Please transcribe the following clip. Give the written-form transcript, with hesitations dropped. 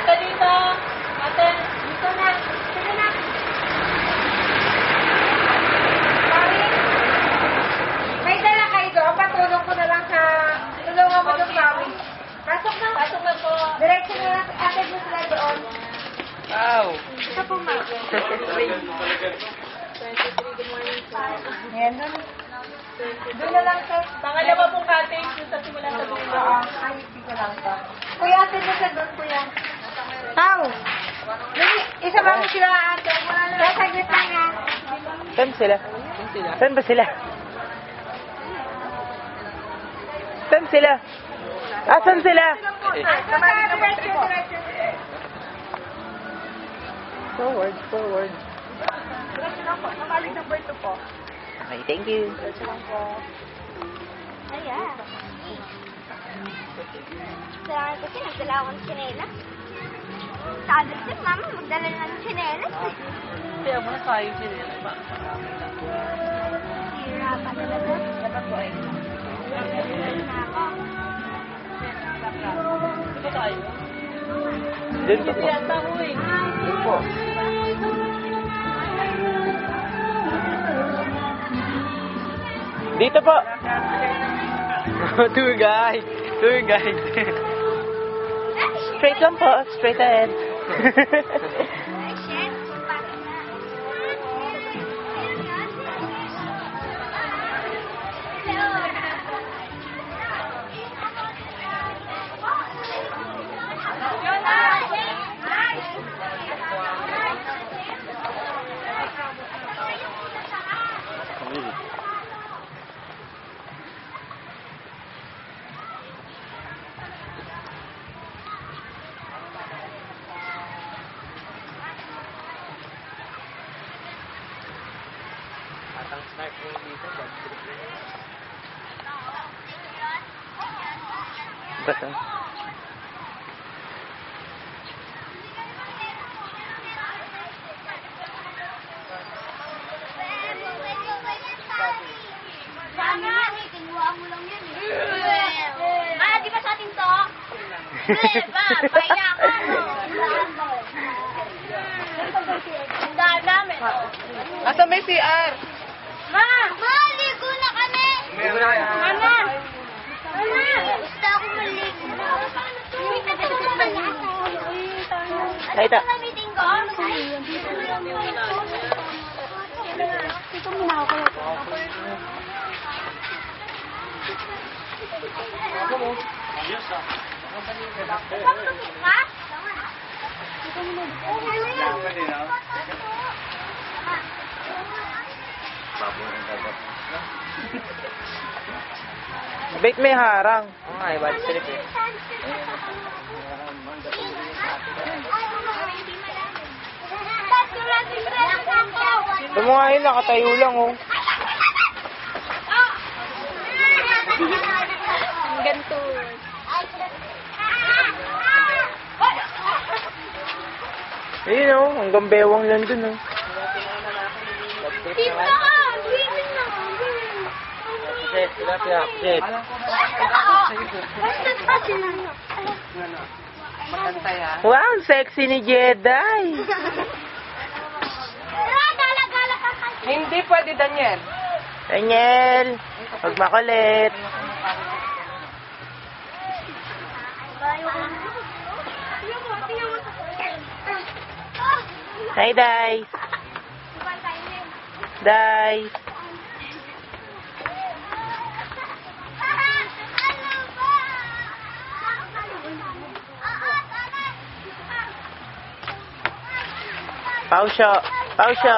Ate dito. Ate, dito na. Sige na. Sorry. May dala kayo doon. Patulong ko na lang sa... Tulungan mo doon, Mami. Pasok na. Pasok na po. Diretso na lang. Ate mo sila doon. Wow. Ito po, Mami. 23, good morning po. Ayan, doon. Doon na lang, sir. Pangalawa pong cottage doon sa simula sa dulo. Ay, dito lang pa. Kuya, ate mo siya doon, kuya. How? Isa ba mo sila, ate? Sasaglit lang, ha? Saan sila? Saan ba sila? Saan sila? Saan sila? Forward, forward. Nakalig ng birto po. Okay, thank you. Diretso lang po. Ayan. Kailangan kasi nagdala akong tsinelas. Sabi ko, mama, magdala na ng tsinelas. Kaya mo na tayo sila. Hira pa talaga. Dapat po ay. Na ako. Ito tayo. Doon pa po. Yata ko eh. Doon po. Dito po. Tour guide. Tour guide. Straight lang po. Straight ahead. Ay, shit. Bakit na? Atang start mo dito. Basta. Sana, kinuha mo lang yan eh. Ah, di ba sa atin to? Ba, pahiya ka. Ang daan namin. Asa may CR? Ma! Ma, ligo na kami! Mama! Mama! Gusto ako maligo. Ay, ito. Ano meeting ko? Ito muna ako. Pagpapit ka? Ito muna. Bait may harang. Oo nga, bad trip eh. Tumuhain, nakatayo lang oh. Ganito. Ayun oh, hanggang bewang lang dun oh. Dito ka! Dito na! Shit, tilapia, shit. Wow, sexy ni Jedi. Hindi pwede, Daniel. Daniel, huwag makulit. Hi, Dice. Dice. Pausyo. Pausyo.